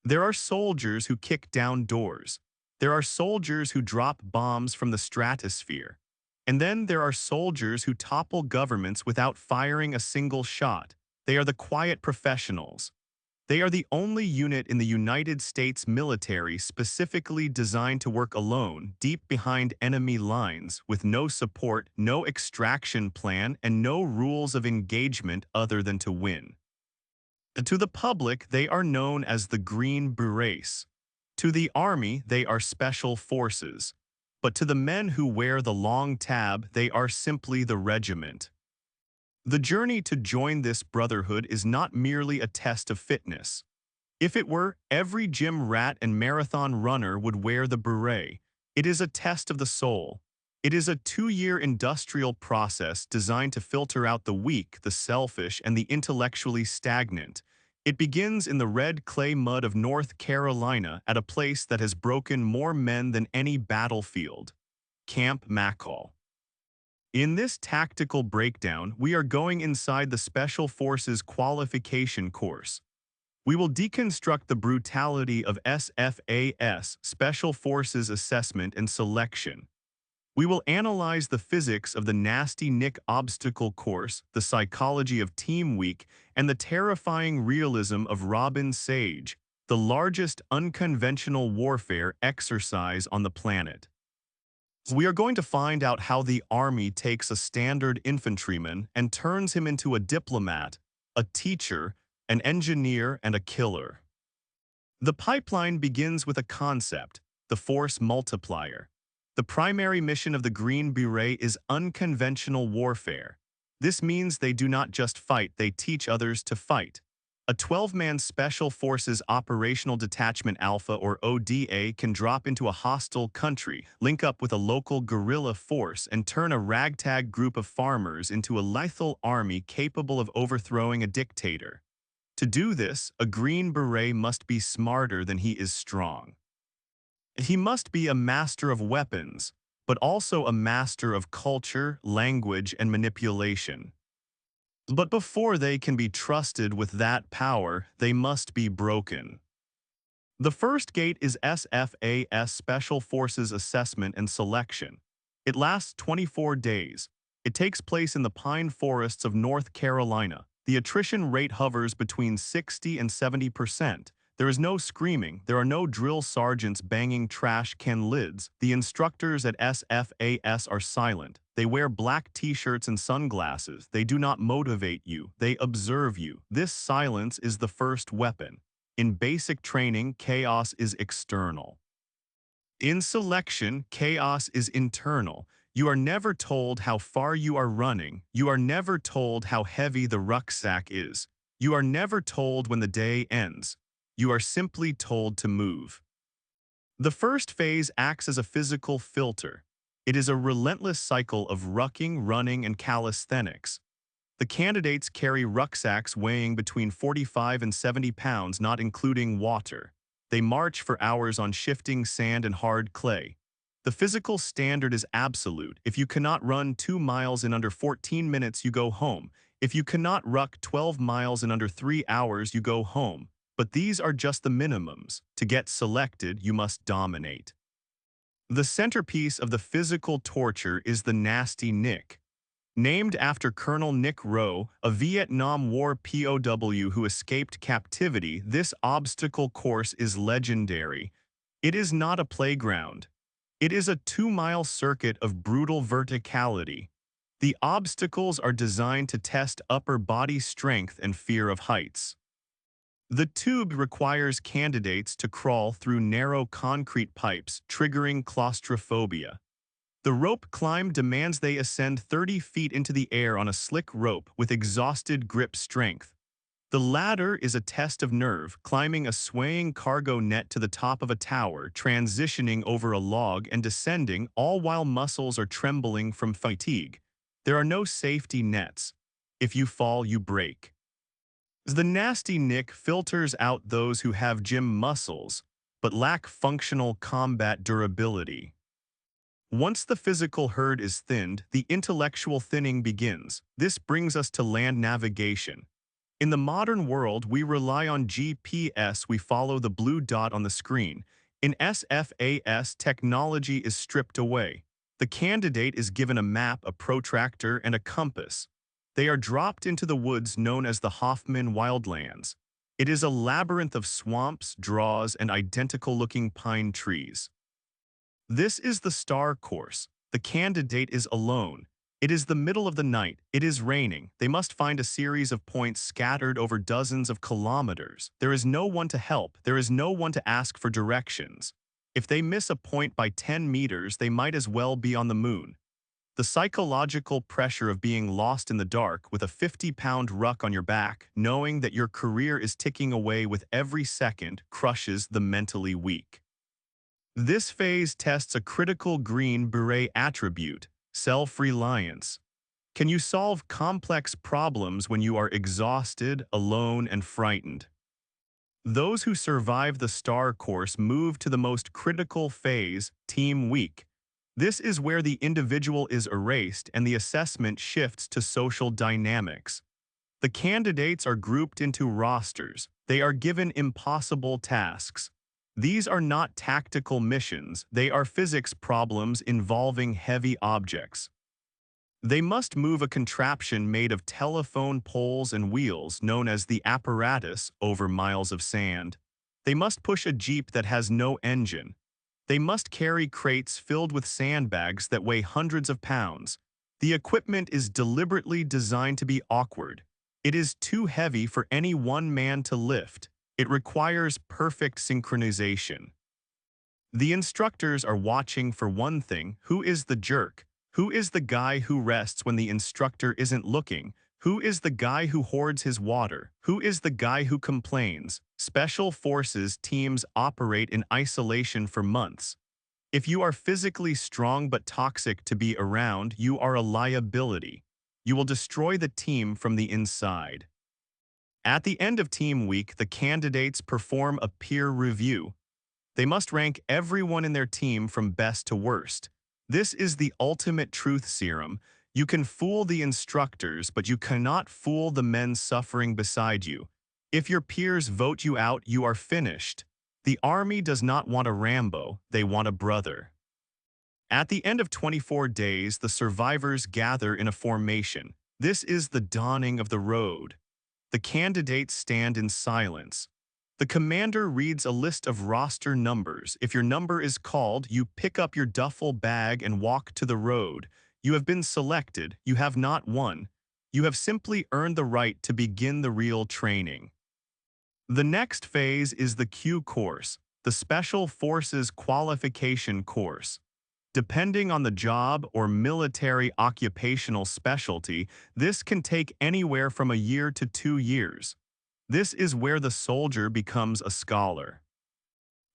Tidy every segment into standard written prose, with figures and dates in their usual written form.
There are soldiers who kick down doors. There are soldiers who drop bombs from the stratosphere. And then there are soldiers who topple governments without firing a single shot. They are the quiet professionals. They are the only unit in the United States military specifically designed to work alone, deep behind enemy lines, with no support, no extraction plan, and no rules of engagement other than to win. To the public, they are known as the Green Berets. To the Army, they are Special Forces. But to the men who wear the long tab, they are simply the regiment. The journey to join this brotherhood is not merely a test of fitness. If it were, every gym rat and marathon runner would wear the beret. It is a test of the soul. It is a 2-year industrial process designed to filter out the weak, the selfish, and the intellectually stagnant. It begins in the red clay mud of North Carolina at a place that has broken more men than any battlefield, Camp McCall. In this tactical breakdown, we are going inside the Special Forces Qualification Course. We will deconstruct the brutality of SFAS, Special Forces Assessment and Selection. We will analyze the physics of the nasty Nick obstacle course, the psychology of Team Weak, and the terrifying realism of Robin Sage, the largest unconventional warfare exercise on the planet. We are going to find out how the Army takes a standard infantryman and turns him into a diplomat, a teacher, an engineer, and a killer. The pipeline begins with a concept, the force multiplier. The primary mission of the Green Beret is unconventional warfare. This means they do not just fight, they teach others to fight. A 12-man Special Forces Operational Detachment Alpha or ODA can drop into a hostile country, link up with a local guerrilla force, and turn a ragtag group of farmers into a lethal army capable of overthrowing a dictator. To do this, a Green Beret must be smarter than he is strong. He must be a master of weapons, but also a master of culture, language, and manipulation. But before they can be trusted with that power, they must be broken. The first gate is SFAS, Special Forces Assessment and Selection. It lasts 24 days. It takes place in the pine forests of North Carolina. The attrition rate hovers between 60 and 70%. There is no screaming, there are no drill sergeants banging trash can lids. The instructors at SFAS are silent. They wear black t-shirts and sunglasses. They do not motivate you, they observe you. This silence is the first weapon. In basic training, chaos is external. In selection, chaos is internal. You are never told how far you are running. You are never told how heavy the rucksack is. You are never told when the day ends. You are simply told to move. The first phase acts as a physical filter. It is a relentless cycle of rucking, running, and calisthenics. The candidates carry rucksacks weighing between 45 and 70 pounds, not including water. They march for hours on shifting sand and hard clay. The physical standard is absolute. If you cannot run 2 miles in under 14 minutes, you go home. If you cannot ruck 12 miles in under 3 hours, you go home. But these are just the minimums. To get selected, you must dominate. The centerpiece of the physical torture is the nasty Nick. Named after Colonel Nick Rowe, a Vietnam War POW who escaped captivity, this obstacle course is legendary. It is not a playground. It is a 2-mile circuit of brutal verticality. The obstacles are designed to test upper body strength and fear of heights. The tube requires candidates to crawl through narrow concrete pipes, triggering claustrophobia. The rope climb demands they ascend 30 feet into the air on a slick rope with exhausted grip strength. The ladder is a test of nerve, climbing a swaying cargo net to the top of a tower, transitioning over a log and descending, all while muscles are trembling from fatigue. There are no safety nets. If you fall, you break. The nasty Nick filters out those who have gym muscles, but lack functional combat durability. Once the physical herd is thinned, the intellectual thinning begins. This brings us to land navigation. In the modern world, we rely on GPS. We follow the blue dot on the screen. In SFAS, technology is stripped away. The candidate is given a map, a protractor, and a compass. They are dropped into the woods known as the Hoffman Wildlands. It is a labyrinth of swamps, draws, and identical-looking pine trees. This is the STAR course. The candidate is alone. It is the middle of the night. It is raining. They must find a series of points scattered over dozens of kilometers. There is no one to help. There is no one to ask for directions. If they miss a point by 10 meters, they might as well be on the moon. The psychological pressure of being lost in the dark with a 50-pound ruck on your back, knowing that your career is ticking away with every second, crushes the mentally weak. This phase tests a critical Green Beret attribute, self-reliance. Can you solve complex problems when you are exhausted, alone, and frightened? Those who survive the STAR course move to the most critical phase, Team Week. This is where the individual is erased and the assessment shifts to social dynamics. The candidates are grouped into rosters. They are given impossible tasks. These are not tactical missions, they are physics problems involving heavy objects. They must move a contraption made of telephone poles and wheels known as the apparatus over miles of sand. They must push a jeep that has no engine. They must carry crates filled with sandbags that weigh hundreds of pounds. The equipment is deliberately designed to be awkward. It is too heavy for any one man to lift. It requires perfect synchronization. The instructors are watching for one thing: who is the jerk? Who is the guy who rests when the instructor isn't looking? Who is the guy who hoards his water? Who is the guy who complains? Special Forces teams operate in isolation for months. If you are physically strong but toxic to be around, you are a liability. You will destroy the team from the inside. At the end of Team Week, the candidates perform a peer review. They must rank everyone in their team from best to worst. This is the ultimate truth serum. You can fool the instructors, but you cannot fool the men suffering beside you. If your peers vote you out, you are finished. The army does not want a Rambo, they want a brother. At the end of 24 days, the survivors gather in a formation. This is the dawning of the road. The candidates stand in silence. The commander reads a list of roster numbers. If your number is called, you pick up your duffel bag and walk to the road. You have been selected. You have not won. You have simply earned the right to begin the real training. The next phase is the Q course, the Special Forces Qualification Course. Depending on the job or military occupational specialty, this can take anywhere from a year to 2 years. This is where the soldier becomes a scholar.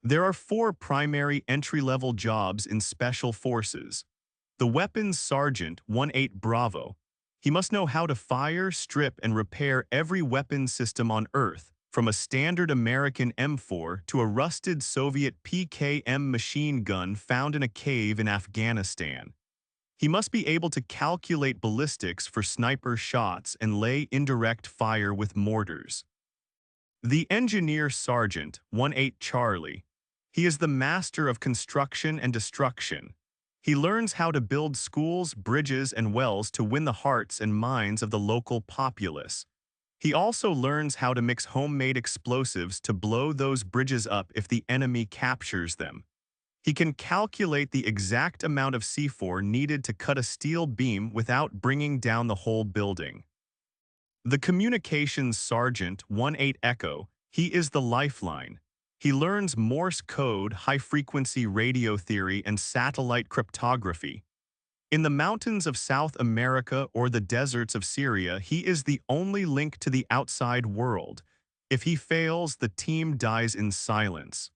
There are 4 primary entry-level jobs in Special Forces. The Weapons Sergeant, 1-8 Bravo. He must know how to fire, strip, and repair every weapon system on Earth, from a standard American M4 to a rusted Soviet PKM machine gun found in a cave in Afghanistan. He must be able to calculate ballistics for sniper shots and lay indirect fire with mortars. The Engineer Sergeant, 1-8 Charlie. He is the master of construction and destruction. He learns how to build schools, bridges, and wells to win the hearts and minds of the local populace. He also learns how to mix homemade explosives to blow those bridges up if the enemy captures them. He can calculate the exact amount of C4 needed to cut a steel beam without bringing down the whole building. The Communications Sergeant, 1-8 Echo, he is the lifeline. He learns Morse code, high-frequency radio theory, and satellite cryptography. In the mountains of South America or the deserts of Syria, he is the only link to the outside world. If he fails, the team dies in silence.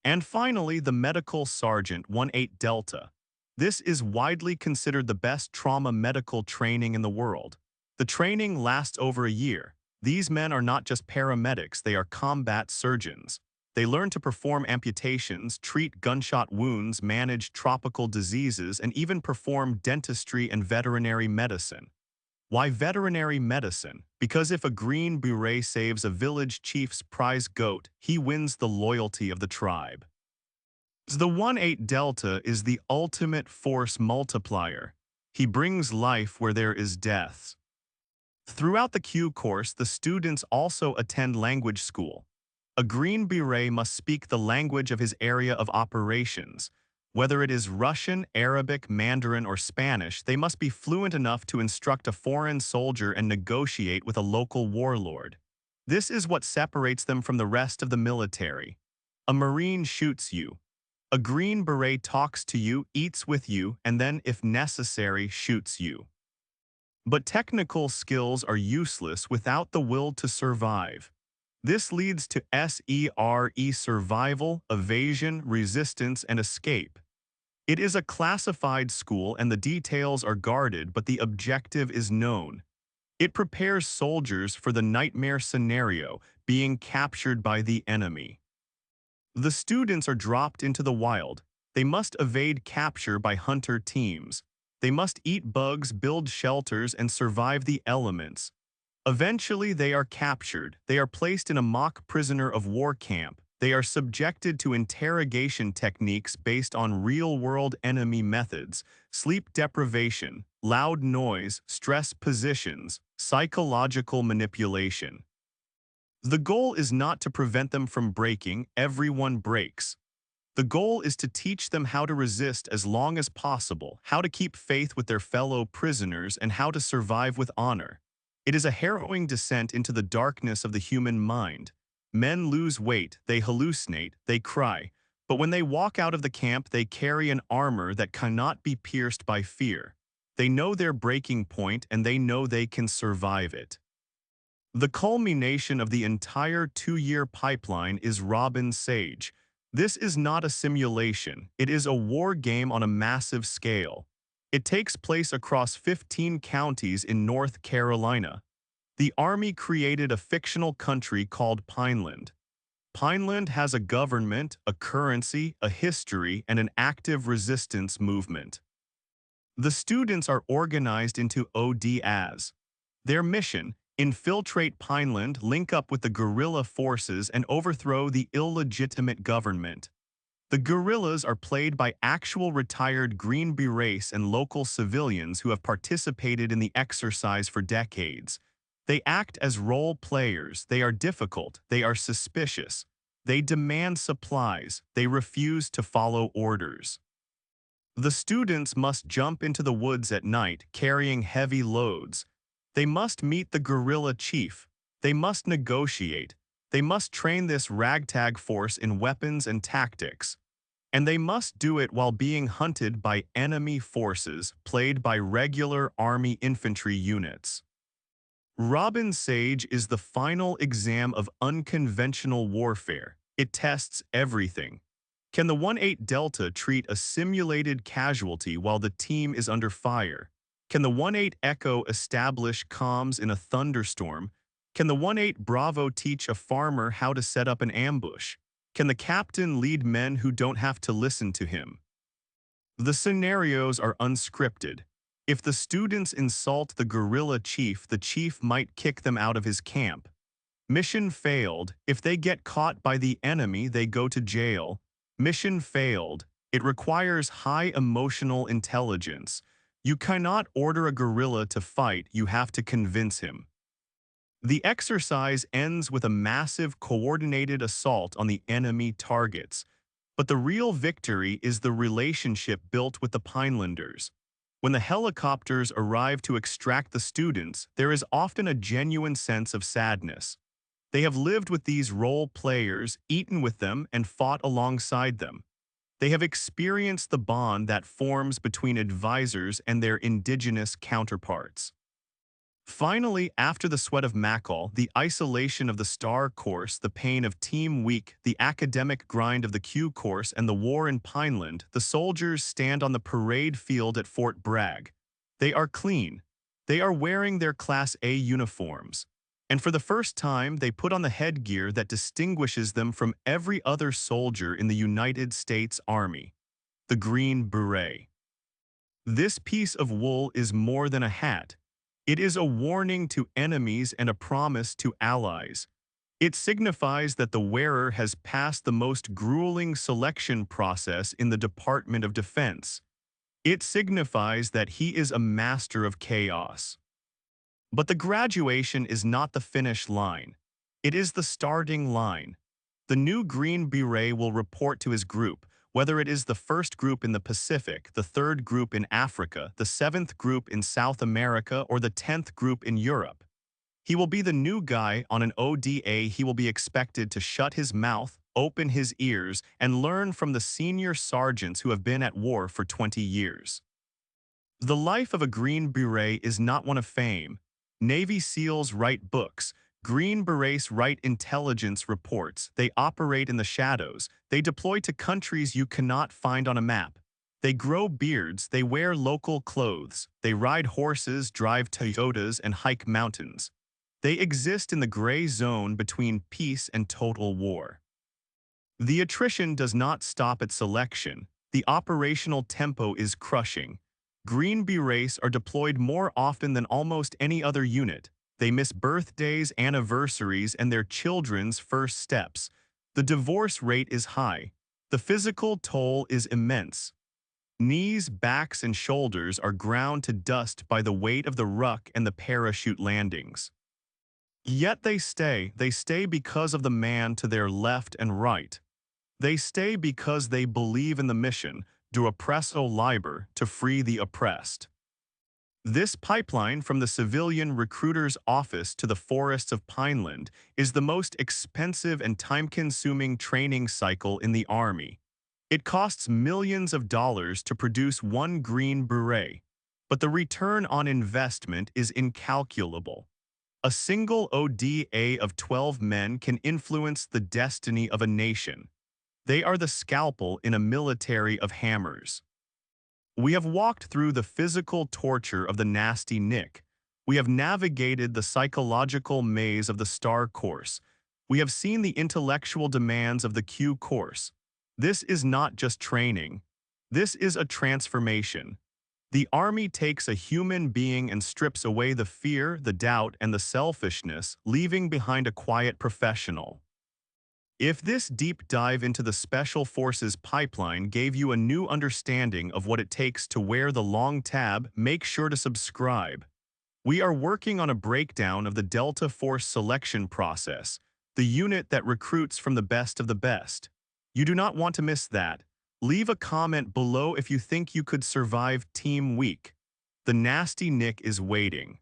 And finally, the Medical Sergeant, 1-8 Delta. This is widely considered the best trauma medical training in the world. The training lasts over a year. These men are not just paramedics, they are combat surgeons. They learn to perform amputations, treat gunshot wounds, manage tropical diseases, and even perform dentistry and veterinary medicine. Why veterinary medicine? Because if a Green Beret saves a village chief's prize goat, he wins the loyalty of the tribe. The 1-8 Delta is the ultimate force multiplier. He brings life where there is death. Throughout the Q course, the students also attend language school. A Green Beret must speak the language of his area of operations. Whether it is Russian, Arabic, Mandarin, or Spanish, they must be fluent enough to instruct a foreign soldier and negotiate with a local warlord. This is what separates them from the rest of the military. A Marine shoots you. A Green Beret talks to you, eats with you, and then, if necessary, shoots you. But technical skills are useless without the will to survive. This leads to SERE survival, evasion, resistance, and escape. It is a classified school and the details are guarded, but the objective is known. It prepares soldiers for the nightmare scenario, being captured by the enemy. The students are dropped into the wild. They must evade capture by hunter teams. They must eat bugs, build shelters, and survive the elements. Eventually, they are captured. They are placed in a mock prisoner of war camp. They are subjected to interrogation techniques based on real-world enemy methods, sleep deprivation, loud noise, stress positions, psychological manipulation. The goal is not to prevent them from breaking. Everyone breaks. The goal is to teach them how to resist as long as possible, how to keep faith with their fellow prisoners, and how to survive with honor. It is a harrowing descent into the darkness of the human mind. Men lose weight, they hallucinate, they cry. But when they walk out of the camp, they carry an armor that cannot be pierced by fear. They know their breaking point, and they know they can survive it. The culmination of the entire 2-year pipeline is Robin Sage. This is not a simulation. It is a war game on a massive scale. It takes place across 15 counties in North Carolina. The Army created a fictional country called Pineland. Pineland has a government, a currency, a history, and an active resistance movement. The students are organized into ODAs. Their mission: infiltrate Pineland, link up with the guerrilla forces, and overthrow the illegitimate government. The guerrillas are played by actual retired Green Berets and local civilians who have participated in the exercise for decades. They act as role players. They are difficult. They are suspicious. They demand supplies. They refuse to follow orders. The students must jump into the woods at night, carrying heavy loads. They must meet the guerrilla chief. They must negotiate. They must train this ragtag force in weapons and tactics. And they must do it while being hunted by enemy forces, played by regular Army infantry units. Robin Sage is the final exam of unconventional warfare. It tests everything. Can the 1-8 Delta treat a simulated casualty while the team is under fire? Can the 1-8 Echo establish comms in a thunderstorm? Can the 1-8 Bravo teach a farmer how to set up an ambush? Can the captain lead men who don't have to listen to him? The scenarios are unscripted. If the students insult the guerrilla chief, the chief might kick them out of his camp. Mission failed. If they get caught by the enemy, they go to jail. Mission failed. It requires high emotional intelligence. You cannot order a guerrilla to fight, you have to convince him. The exercise ends with a massive coordinated assault on the enemy targets. But the real victory is the relationship built with the Pinelanders. When the helicopters arrive to extract the students, there is often a genuine sense of sadness. They have lived with these role players, eaten with them, and fought alongside them. They have experienced the bond that forms between advisors and their indigenous counterparts. Finally, after the sweat of Mackall, the isolation of the STAR course, the pain of Team Week, the academic grind of the Q course, and the war in Pineland, the soldiers stand on the parade field at Fort Bragg. They are clean. They are wearing their Class A uniforms. And for the first time, they put on the headgear that distinguishes them from every other soldier in the United States Army: the Green Beret. This piece of wool is more than a hat. It is a warning to enemies and a promise to allies. It signifies that the wearer has passed the most grueling selection process in the Department of Defense. It signifies that he is a master of chaos. But the graduation is not the finish line. It is the starting line. The new Green Beret will report to his group, whether it is the first group in the Pacific, the third group in Africa, the seventh group in South America, or the 10th group in Europe. He will be the new guy on an ODA. He will be expected to shut his mouth, open his ears, and learn from the senior sergeants who have been at war for 20 years. The life of a Green Beret is not one of fame. Navy SEALs write books. Green Berets write intelligence reports. They operate in the shadows. They deploy to countries you cannot find on a map. They grow beards. They wear local clothes. They ride horses, drive Toyotas, and hike mountains. They exist in the gray zone between peace and total war. The attrition does not stop at selection. The operational tempo is crushing. Green Berets are deployed more often than almost any other unit. They miss birthdays, anniversaries, and their children's first steps. The divorce rate is high. The physical toll is immense. Knees, backs, and shoulders are ground to dust by the weight of the ruck and the parachute landings. Yet they stay because of the man to their left and right. They stay because they believe in the mission, do oppresso liber, to free the oppressed. This pipeline from the civilian recruiter's office to the forests of Pineland is the most expensive and time-consuming training cycle in the Army. It costs millions of dollars to produce one Green Beret, but the return on investment is incalculable. A single ODA of 12 men can influence the destiny of a nation. They are the scalpel in a military of hammers. We have walked through the physical torture of the nasty Nick. We have navigated the psychological maze of the STAR course. We have seen the intellectual demands of the Q course. This is not just training. This is a transformation. The Army takes a human being and strips away the fear, the doubt, and the selfishness, leaving behind a quiet professional. If this deep dive into the Special Forces Pipeline gave you a new understanding of what it takes to wear the long tab, make sure to subscribe. We are working on a breakdown of the Delta Force selection process, the unit that recruits from the best of the best. You do not want to miss that. Leave a comment below if you think you could survive Team Week. The nasty Nick is waiting.